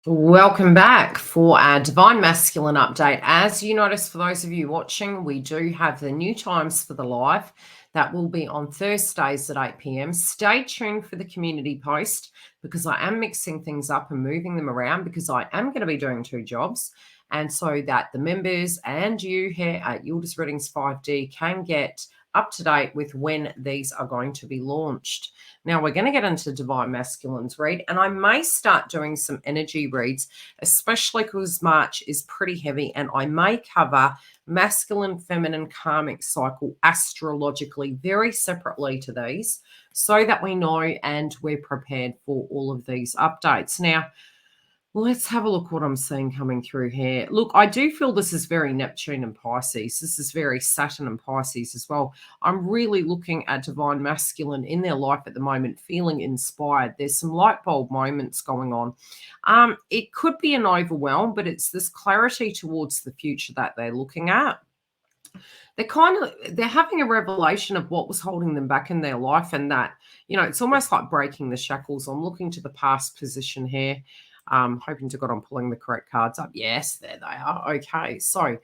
Welcome back for our Divine Masculine update. As you notice, for those of you watching, we do have the new times for the live. That will be on Thursdays at 8 p.m. Stay tuned for the community post because I am mixing things up and moving them around because I am going to be doing 2 jobs. And so that the members and you here at Yildiz Readings 5D can get up to date with when these are going to be launched. Now we're going to get into Divine Masculines read, and I may start doing some energy reads, especially because March is pretty heavy, and I may cover masculine, feminine, karmic cycle astrologically very separately to these so that we know and we're prepared for all of these updates. Now, let's have a look what I'm seeing coming through here. Look, I do feel this is very Neptune and Pisces. This is very Saturn and Pisces as well. I'm really looking at Divine Masculine in their life at the moment, feeling inspired. There's some light bulb moments going on. It could be an overwhelm, but it's this clarity towards the future that they're looking at. They're having a revelation of what was holding them back in their life, and that, it's almost like breaking the shackles. I'm looking to the past position here. Hoping to God I'm pulling the correct cards up. Yes, there they are. Okay, so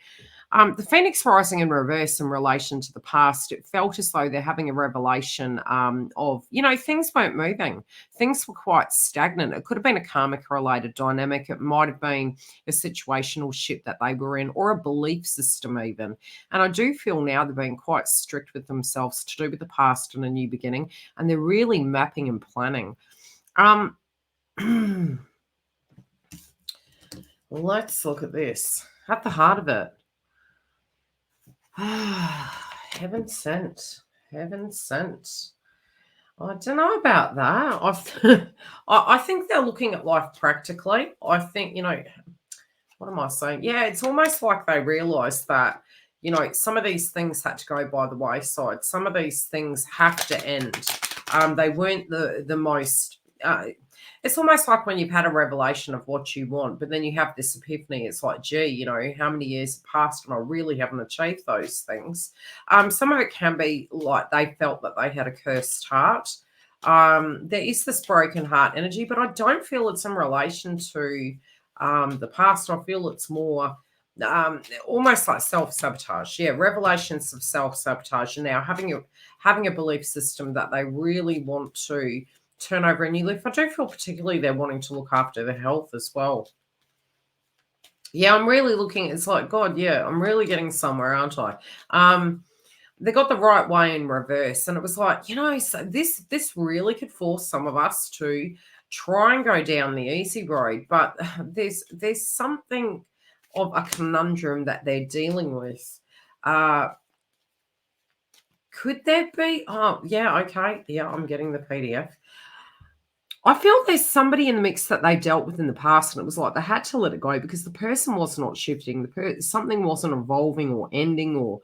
the Phoenix rising in reverse in relation to the past, it felt as though they're having a revelation of, things weren't moving. Things were quite stagnant. It could have been a karmic related dynamic. It might have been a situational shift that they were in, or a belief system even. And I do feel now they're being quite strict with themselves to do with the past and a new beginning. And they're really mapping and planning. Let's look at this. At the heart of it. Heaven sent. Heaven sent. I don't know about that. I think they're looking at life practically. I think, what am I saying? Yeah, it's almost like they realise that, some of these things had to go by the wayside. Some of these things have to end. They weren't the most... it's almost like when you've had a revelation of what you want, but then you have this epiphany. It's like, gee, how many years have passed and I really haven't achieved those things. Some of it can be like they felt that they had a cursed heart. There is this broken heart energy, but I don't feel it's in relation to the past. I feel it's more almost like self-sabotage. Yeah, revelations of self-sabotage. And now having a belief system that they really want to turn over a new leaf. I do feel particularly they're wanting to look after their health as well. Yeah, I'm really looking, it's like, God, yeah, I'm really getting somewhere, aren't I? They got the right way in reverse. And it was like, so this really could force some of us to try and go down the easy road. But there's something of a conundrum that they're dealing with. Could there be? Oh, yeah, okay. Yeah, I'm getting the PDF. I feel there's somebody in the mix that they dealt with in the past, and it was like they had to let it go because the person was not shifting. Something wasn't evolving or ending, or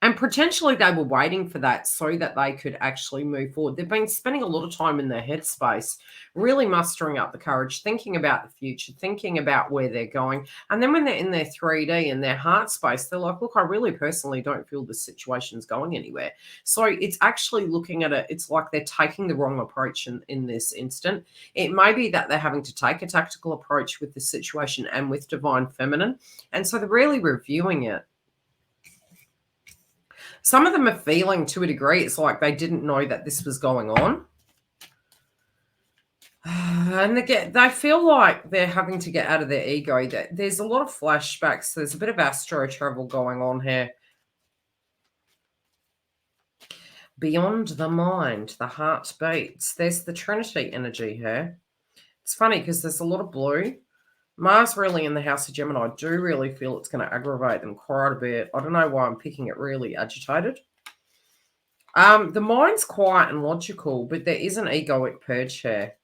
and potentially they were waiting for that so that they could actually move forward. They've been spending a lot of time in their headspace, really mustering up the courage, thinking about the future, thinking about where they're going. And then when they're in their 3D and their heart space, they're like, look, I really personally don't feel this situation's going anywhere. So it's actually looking at it, it's like they're taking the wrong approach in this instant. It may be that they're having to take a tactical approach with the situation and with Divine Feminine. And so they're really reviewing it. Some of them are feeling, to a degree, it's like they didn't know that this was going on. And they feel like they're having to get out of their ego. There's a lot of flashbacks. There's a bit of astro travel going on here. Beyond the mind, the heart beats. There's the Trinity energy here. It's funny because there's a lot of blue. Mars really in the house of Gemini. I do really feel it's going to aggravate them quite a bit. I don't know why I'm picking it really agitated. The mind's quiet and logical, but there is an egoic purge here.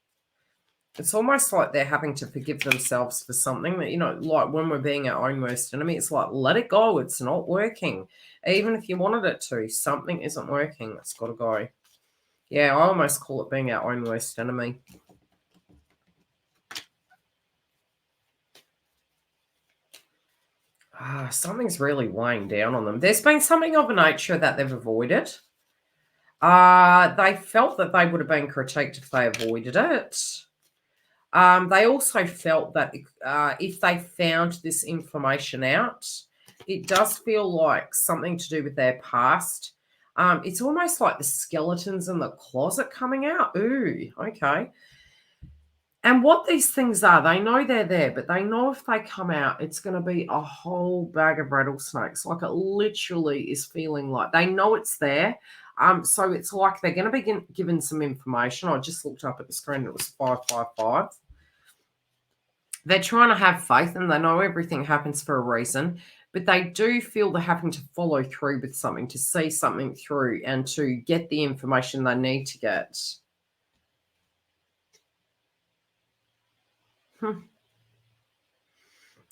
It's almost like they're having to forgive themselves for something that, like when we're being our own worst enemy, it's like, let it go. It's not working. Even if you wanted it to, something isn't working. It's got to go. Yeah, I almost call it being our own worst enemy. Something's really weighing down on them. There's been something of a nature that they've avoided. They felt that they would have been critiqued if they avoided it. They also felt that if they found this information out, it does feel like something to do with their past. It's almost like the skeletons in the closet coming out. Ooh, okay. And what these things are, they know they're there, but they know if they come out, it's going to be a whole bag of rattlesnakes. Like it literally is feeling like they know it's there. So it's like they're going to be given some information. I just looked up at the screen, it was 555. They're trying to have faith and they know everything happens for a reason, but they do feel they're having to follow through with something, to see something through and to get the information they need to get.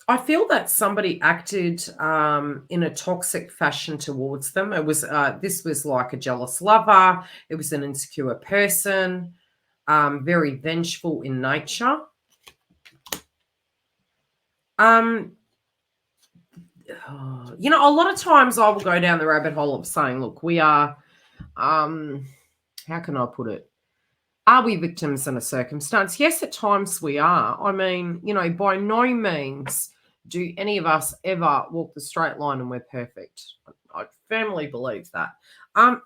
I feel that somebody acted in a toxic fashion towards them. It was this was like a jealous lover. It was an insecure person, very vengeful in nature. You know, a lot of times I will go down the rabbit hole of saying, look, we are, how can I put it? Are we victims in a circumstance? Yes, at times we are. I mean, you know, by no means do any of us ever walk the straight line and we're perfect. I firmly believe that.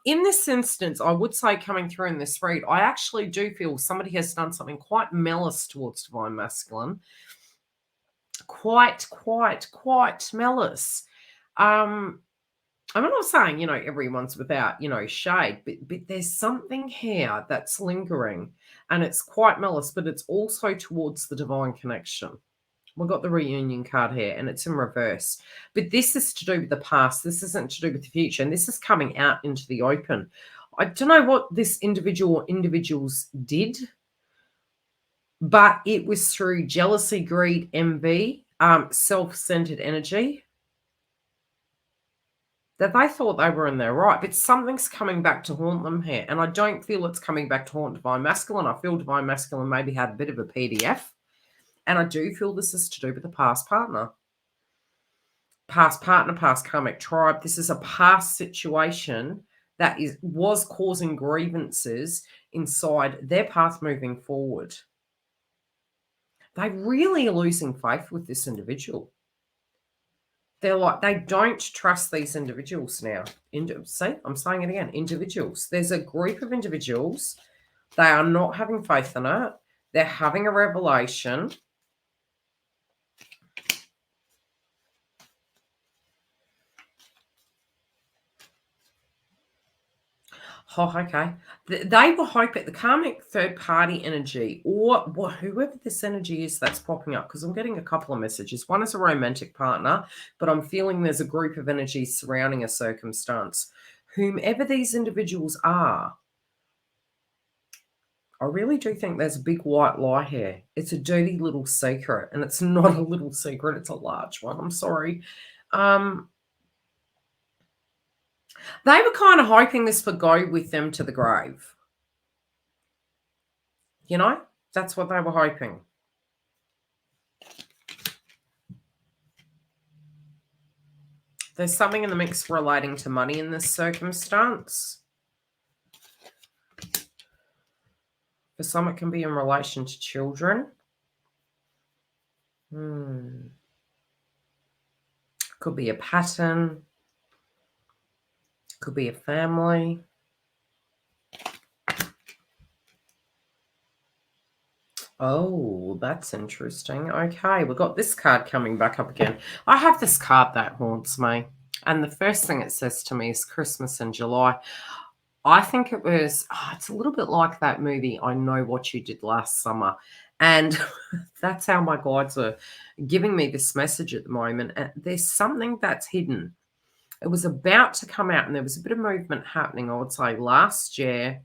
In this instance, I would say coming through in this read, I actually do feel somebody has done something quite malice towards divine masculine. Quite malice. I'm not saying, you know, everyone's without, you know, shade, but there's something here that's lingering and it's quite malice, but it's also towards the divine connection. We've got the reunion card here and it's in reverse. But this is to do with the past. This isn't to do with the future. And this is coming out into the open. I don't know what this individual or individuals did, but it was through jealousy, greed, envy, self-centered energy, that they thought they were in their right, but something's coming back to haunt them here. And I don't feel it's coming back to haunt divine masculine. I feel divine masculine maybe had a bit of a PDF. And I do feel this is to do with the past partner. Past partner, past karmic tribe. This is a past situation that was causing grievances inside their path moving forward. They really are losing faith with this individual. They're like, they don't trust these individuals now. See, I'm saying it again, individuals. There's a group of individuals. They are not having faith in it. They're having a revelation. Oh, okay. They were hoping the karmic third party energy, or whoever this energy is that's popping up, because I'm getting a couple of messages. One is a romantic partner, but I'm feeling there's a group of energies surrounding a circumstance. Whomever these individuals are, I really do think there's a big white lie here. It's a dirty little secret, and it's not a little secret, it's a large one. I'm sorry. They were kind of hoping this would go with them to the grave. You know, that's what they were hoping. There's something in the mix relating to money in this circumstance. For some, it can be in relation to children. Could be a pattern. Could be a family. Oh, that's interesting. Okay, we've got this card coming back up again. I have this card that haunts me. And the first thing it says to me is Christmas in July. I think it was, it's a little bit like that movie, I Know What You Did Last Summer. And that's how my guides are giving me this message at the moment. And there's something that's hidden. It was about to come out and there was a bit of movement happening, I would say, last year.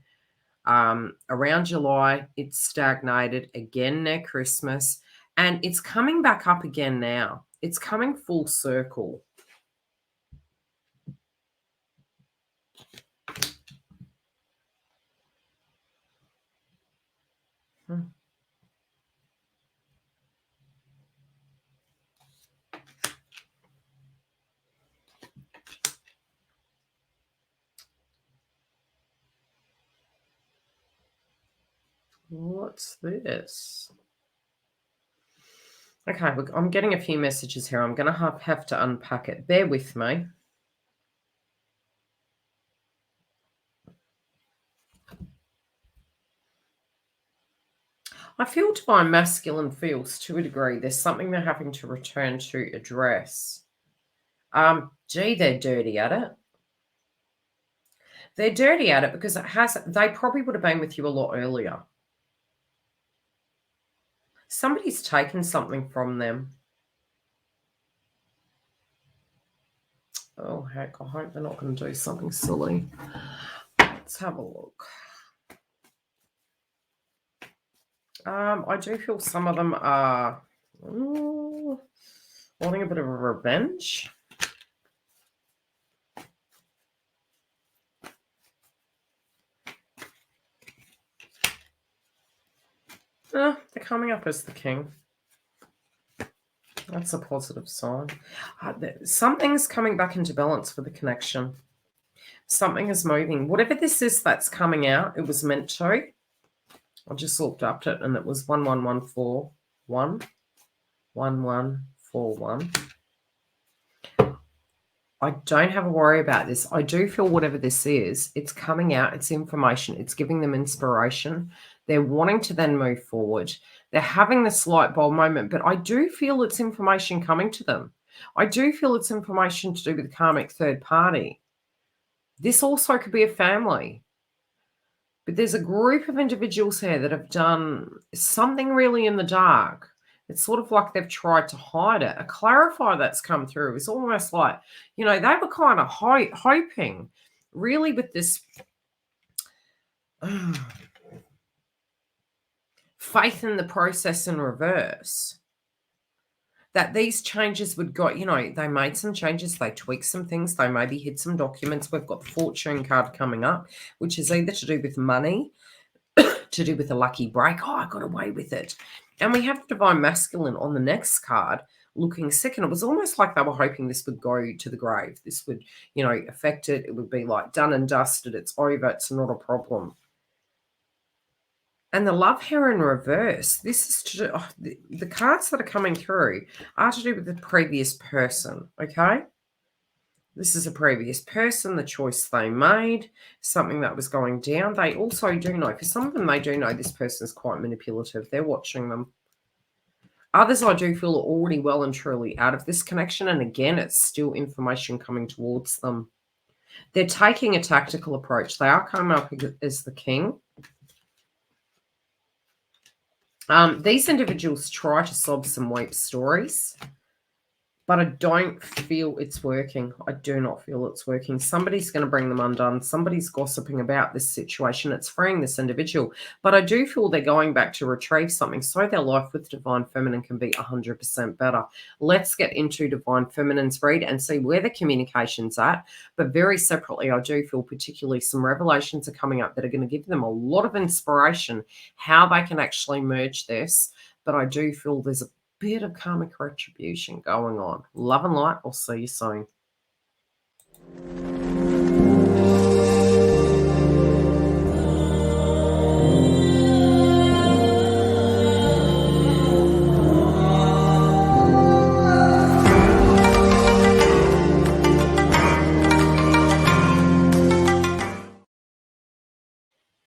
Around July, it stagnated again near Christmas. And it's coming back up again now. It's coming full circle. What's this? Okay, look, I'm getting a few messages here. I'm going to have to unpack it. Bear with me. I feel divine masculine feels to a degree. There's something they're having to return to address. Gee, they're dirty at it. They're dirty at it because they probably would have been with you a lot earlier. Somebody's taken something from them. Oh, heck, I hope they're not going to do something silly. Let's have a look. I do feel some of them are wanting a bit of a revenge. They're coming up as the king. That's a positive sign. Something's coming back into balance for the connection. Something is moving. Whatever this is that's coming out, it was meant to. I just looked up it and it was 11141. 1141. I don't have a worry about this. I do feel whatever this is, it's coming out, it's information, it's giving them inspiration. They're wanting to then move forward. They're having this light bulb moment, but I do feel it's information coming to them. I do feel it's information to do with the karmic third party. This also could be a family. But there's a group of individuals here that have done something really in the dark. It's sort of like they've tried to hide it. A clarifier that's come through is almost like, they were kind of hoping, really, with this faith in the process in reverse, that these changes would go, they made some changes, they tweaked some things, they maybe hid some documents. We've got the fortune card coming up, which is either to do with money, to do with a lucky break. Oh, I got away with it. And we have the divine masculine on the next card looking sick. And it was almost like they were hoping this would go to the grave. This would, affect it. It would be like done and dusted. It's over. It's not a problem. And the love here in reverse, this is to do, the cards that are coming through are to do with the previous person, okay? This is a previous person, the choice they made, something that was going down. They also do know, for some of them, they do know this person is quite manipulative. They're watching them. Others, I do feel, are already well and truly out of this connection. And again, it's still information coming towards them. They're taking a tactical approach. They are coming up as the king. These individuals try to sob some weep stories, but I don't feel it's working. I do not feel it's working. Somebody's going to bring them undone. Somebody's gossiping about this situation. It's freeing this individual. But I do feel they're going back to retrieve something so their life with Divine Feminine can be 100% better. Let's get into Divine Feminine's read and see where the communication's at. But very separately, I do feel particularly some revelations are coming up that are going to give them a lot of inspiration, how they can actually merge this. But I do feel there's a bit of karmic retribution going on. Love and light. I'll see you soon.